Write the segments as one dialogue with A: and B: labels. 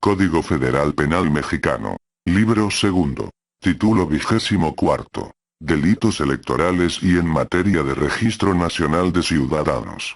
A: Código Federal Penal Mexicano. Libro segundo. Título 24. Delitos electorales y en materia de Registro Nacional de Ciudadanos.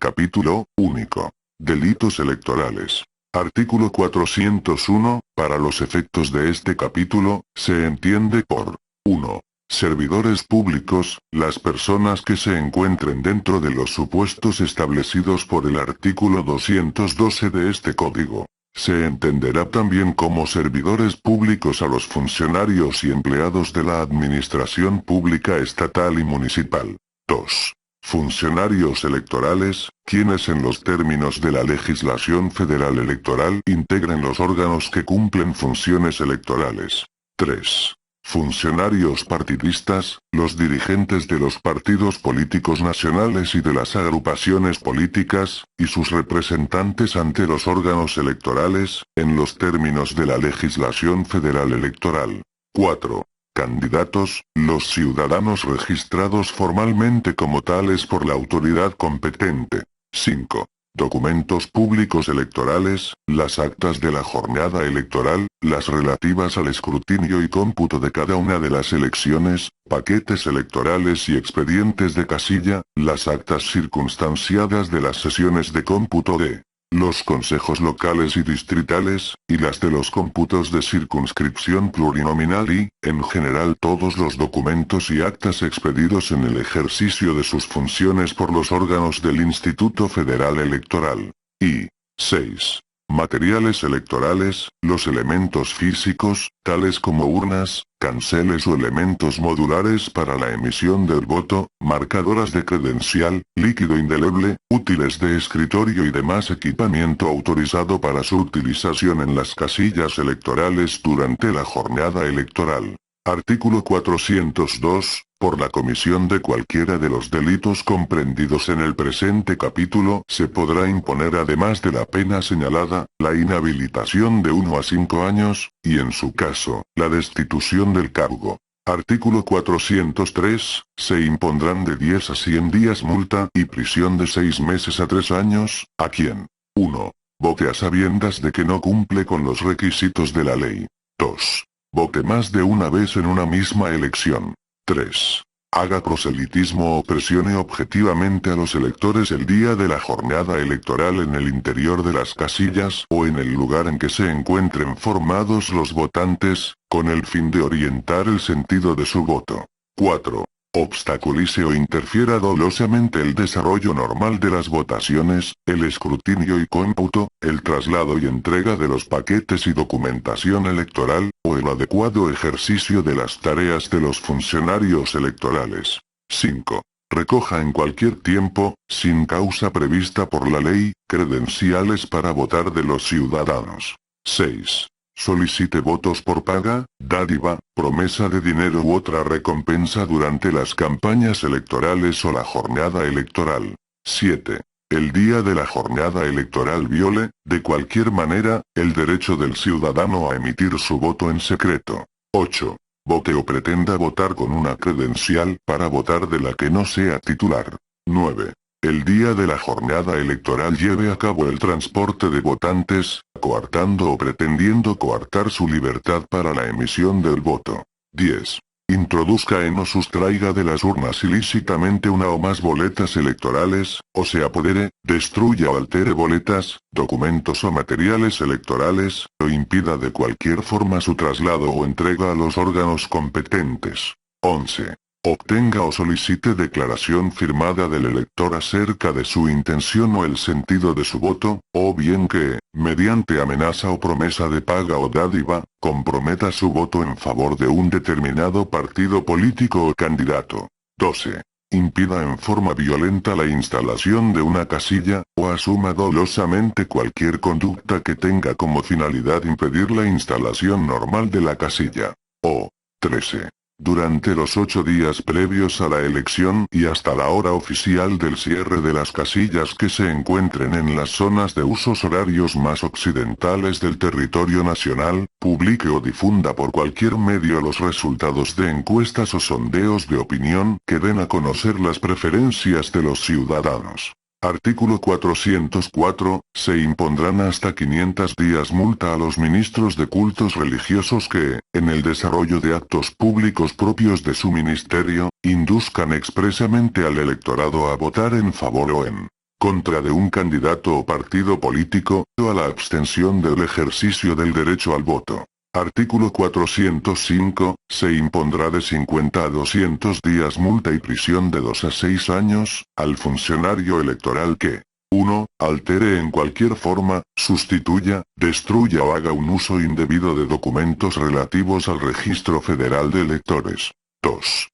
A: Capítulo único. Delitos electorales. Artículo 401. Para los efectos de este capítulo, se entiende por 1. Servidores públicos, las personas que se encuentren dentro de los supuestos establecidos por el artículo 212 de este código. Se entenderá también como servidores públicos a los funcionarios y empleados de la administración pública estatal y municipal. 2. Funcionarios electorales, quienes en los términos de la legislación federal electoral integren los órganos que cumplen funciones electorales. 3. Funcionarios partidistas, los dirigentes de los partidos políticos nacionales y de las agrupaciones políticas, y sus representantes ante los órganos electorales, en los términos de la legislación federal electoral. 4. Candidatos, los ciudadanos registrados formalmente como tales por la autoridad competente. 5. Documentos públicos electorales, las actas de la jornada electoral, las relativas al escrutinio y cómputo de cada una de las elecciones, paquetes electorales y expedientes de casilla, las actas circunstanciadas de las sesiones de cómputo de los consejos locales y distritales, y las de los cómputos de circunscripción plurinominal y, en general, todos los documentos y actas expedidos en el ejercicio de sus funciones por los órganos del Instituto Federal Electoral. Y 6. Materiales electorales, los elementos físicos, tales como urnas, canceles o elementos modulares para la emisión del voto, marcadoras de credencial, líquido indeleble, útiles de escritorio y demás equipamiento autorizado para su utilización en las casillas electorales durante la jornada electoral. Artículo 402. Por la comisión de cualquiera de los delitos comprendidos en el presente capítulo, se podrá imponer además de la pena señalada, la inhabilitación de 1 a 5 años, y en su caso, la destitución del cargo. Artículo 403. Se impondrán de 10 a 100 días multa y prisión de 6 meses a 3 años, a quien 1. Vote a sabiendas de que no cumple con los requisitos de la ley. 2. Vote más de una vez en una misma elección. 3. Haga proselitismo o presione objetivamente a los electores el día de la jornada electoral en el interior de las casillas o en el lugar en que se encuentren formados los votantes, con el fin de orientar el sentido de su voto. 4. Obstaculice o interfiera dolosamente el desarrollo normal de las votaciones, el escrutinio y cómputo, el traslado y entrega de los paquetes y documentación electoral, o el adecuado ejercicio de las tareas de los funcionarios electorales. 5. Recoja en cualquier tiempo, sin causa prevista por la ley, credenciales para votar de los ciudadanos. 6. Solicite votos por paga, dádiva, promesa de dinero u otra recompensa durante las campañas electorales o la jornada electoral. 7. El día de la jornada electoral viole, de cualquier manera, el derecho del ciudadano a emitir su voto en secreto. 8. Vote o pretenda votar con una credencial para votar de la que no sea titular. 9. El día de la jornada electoral lleve a cabo el transporte de votantes, coartando o pretendiendo coartar su libertad para la emisión del voto. 10. Introduzca en o sustraiga de las urnas ilícitamente una o más boletas electorales, o se apodere, destruya o altere boletas, documentos o materiales electorales, o impida de cualquier forma su traslado o entrega a los órganos competentes. 11. Obtenga o solicite declaración firmada del elector acerca de su intención o el sentido de su voto, o bien que, mediante amenaza o promesa de paga o dádiva, comprometa su voto en favor de un determinado partido político o candidato. 12. Impida en forma violenta la instalación de una casilla, o asuma dolosamente cualquier conducta que tenga como finalidad impedir la instalación normal de la casilla. O 13. Durante los 8 días previos a la elección y hasta la hora oficial del cierre de las casillas que se encuentren en las zonas de usos horarios más occidentales del territorio nacional, publique o difunda por cualquier medio los resultados de encuestas o sondeos de opinión que den a conocer las preferencias de los ciudadanos. Artículo 404, se impondrán hasta 500 días multa a los ministros de cultos religiosos que, en el desarrollo de actos públicos propios de su ministerio, induzcan expresamente al electorado a votar en favor o en contra de un candidato o partido político, o a la abstención del ejercicio del derecho al voto. Artículo 405, se impondrá de 50 a 200 días multa y prisión de 2 a 6 años, al funcionario electoral que 1. Altere en cualquier forma, sustituya, destruya o haga un uso indebido de documentos relativos al Registro Federal de Electores. 2.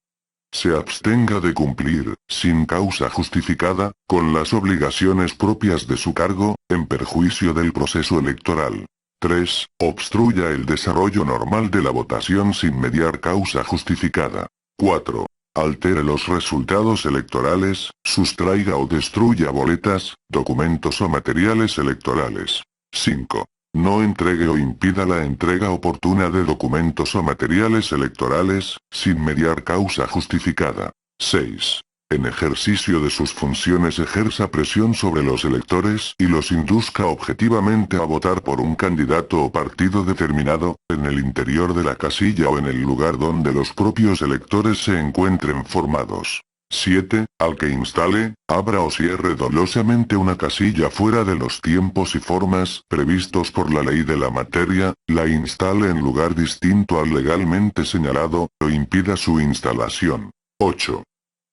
A: Se abstenga de cumplir, sin causa justificada, con las obligaciones propias de su cargo, en perjuicio del proceso electoral. 3. Obstruya el desarrollo normal de la votación sin mediar causa justificada. 4. Altere los resultados electorales, sustraiga o destruya boletas, documentos o materiales electorales. 5. No entregue o impida la entrega oportuna de documentos o materiales electorales, sin mediar causa justificada. 6. En ejercicio de sus funciones ejerza presión sobre los electores y los induzca objetivamente a votar por un candidato o partido determinado, en el interior de la casilla o en el lugar donde los propios electores se encuentren formados. 7. Al que instale, abra o cierre dolosamente una casilla fuera de los tiempos y formas previstos por la ley de la materia, la instale en lugar distinto al legalmente señalado, o impida su instalación. 8.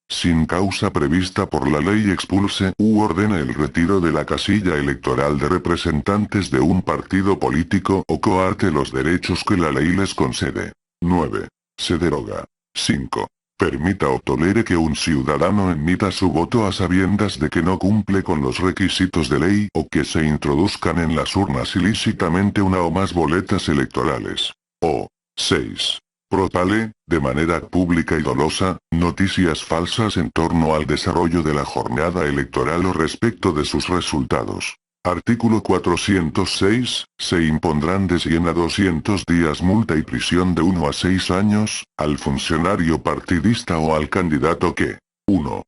A: Sin causa prevista por la ley expulse u ordene el retiro de la casilla electoral de representantes de un partido político o coarte los derechos que la ley les concede. 9. Se deroga. 5. Permita o tolere que un ciudadano emita su voto a sabiendas de que no cumple con los requisitos de ley o que se introduzcan en las urnas ilícitamente una o más boletas electorales. O 6. Propale, de manera pública y dolosa, noticias falsas en torno al desarrollo de la jornada electoral o respecto de sus resultados. Artículo 406, se impondrán de 100 a 200 días multa y prisión de 1 a 6 años, al funcionario partidista o al candidato que 1.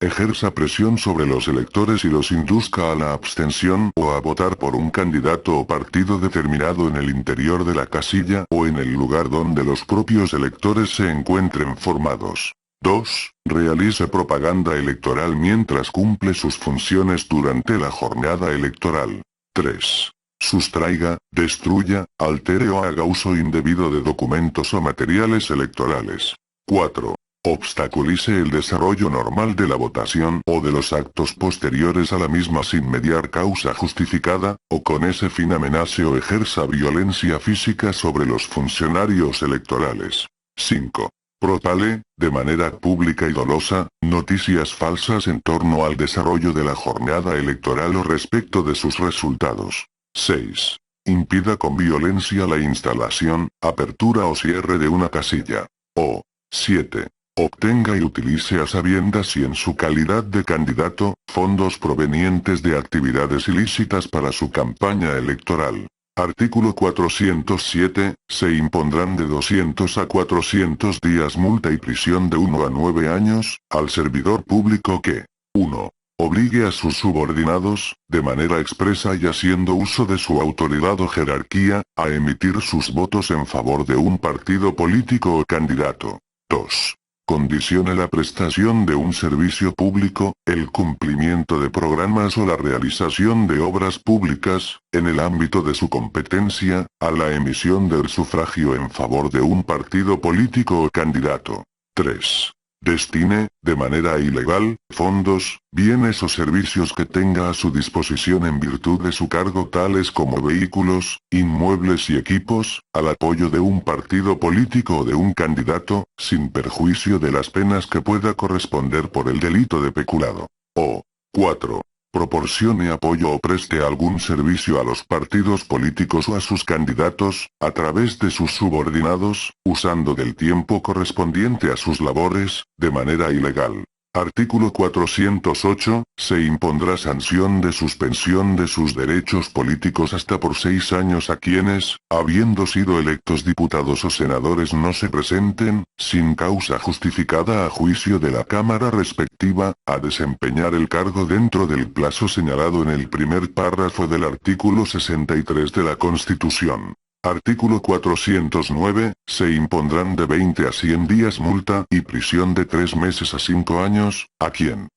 A: Ejerza presión sobre los electores y los induzca a la abstención o a votar por un candidato o partido determinado en el interior de la casilla o en el lugar donde los propios electores se encuentren formados. 2. Realice propaganda electoral mientras cumple sus funciones durante la jornada electoral. 3. Sustraiga, destruya, altere o haga uso indebido de documentos o materiales electorales. 4. Obstaculice el desarrollo normal de la votación o de los actos posteriores a la misma sin mediar causa justificada, o con ese fin amenace o ejerza violencia física sobre los funcionarios electorales. 5. Propale, de manera pública y dolosa, noticias falsas en torno al desarrollo de la jornada electoral o respecto de sus resultados. 6. Impida con violencia la instalación, apertura o cierre de una casilla. O 7. Obtenga y utilice a sabiendas y en su calidad de candidato, fondos provenientes de actividades ilícitas para su campaña electoral. Artículo 407, se impondrán de 200 a 400 días multa y prisión de 1 a 9 años, al servidor público que 1. Obligue a sus subordinados, de manera expresa y haciendo uso de su autoridad o jerarquía, a emitir sus votos en favor de un partido político o candidato. 2. Condicione la prestación de un servicio público, el cumplimiento de programas o la realización de obras públicas, en el ámbito de su competencia, a la emisión del sufragio en favor de un partido político o candidato. 3. Destine, de manera ilegal, fondos, bienes o servicios que tenga a su disposición en virtud de su cargo tales como vehículos, inmuebles y equipos, al apoyo de un partido político o de un candidato, sin perjuicio de las penas que pueda corresponder por el delito de peculado. O 4. Proporcione apoyo o preste algún servicio a los partidos políticos o a sus candidatos, a través de sus subordinados, usando del tiempo correspondiente a sus labores, de manera ilegal. Artículo 408, se impondrá sanción de suspensión de sus derechos políticos hasta por 6 años a quienes, habiendo sido electos diputados o senadores no se presenten, sin causa justificada a juicio de la Cámara respectiva, a desempeñar el cargo dentro del plazo señalado en el primer párrafo del artículo 63 de la Constitución. Artículo 409, se impondrán de 20 a 100 días multa y prisión de 3 meses a 5 años, a quien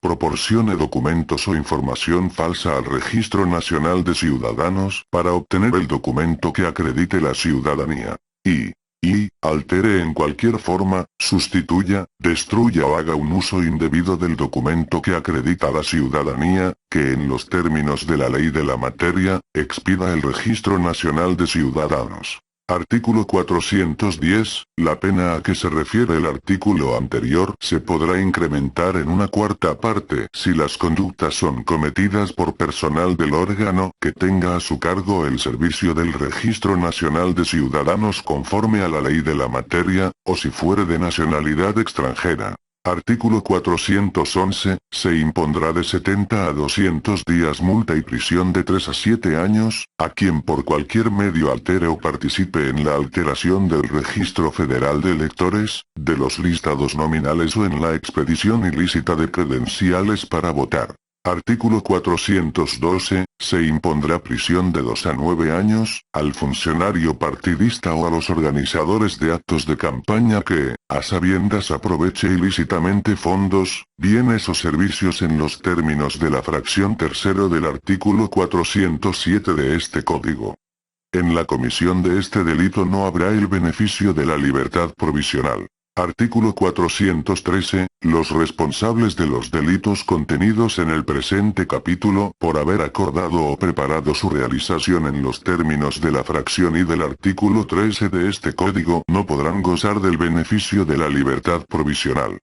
A: proporcione documentos o información falsa al Registro Nacional de Ciudadanos para obtener el documento que acredite la ciudadanía, y altere en cualquier forma, sustituya, destruya o haga un uso indebido del documento que acredita la ciudadanía, que en los términos de la ley de la materia, expida el Registro Nacional de Ciudadanos. Artículo 410, la pena a que se refiere el artículo anterior se podrá incrementar en una cuarta parte si las conductas son cometidas por personal del órgano que tenga a su cargo el servicio del Registro Nacional de Ciudadanos conforme a la ley de la materia, o si fuere de nacionalidad extranjera. Artículo 411, se impondrá de 70 a 200 días multa y prisión de 3 a 7 años, a quien por cualquier medio altere o participe en la alteración del Registro Federal de Electores, de los listados nominales o en la expedición ilícita de credenciales para votar. Artículo 412, se impondrá prisión de 2 a 9 años, al funcionario partidista o a los organizadores de actos de campaña que, a sabiendas aproveche ilícitamente fondos, bienes o servicios en los términos de la fracción tercero del artículo 407 de este código. En la comisión de este delito no habrá el beneficio de la libertad provisional. Artículo 413, los responsables de los delitos contenidos en el presente capítulo, por haber acordado o preparado su realización en los términos de la fracción y del artículo 13 de este código, no podrán gozar del beneficio de la libertad provisional.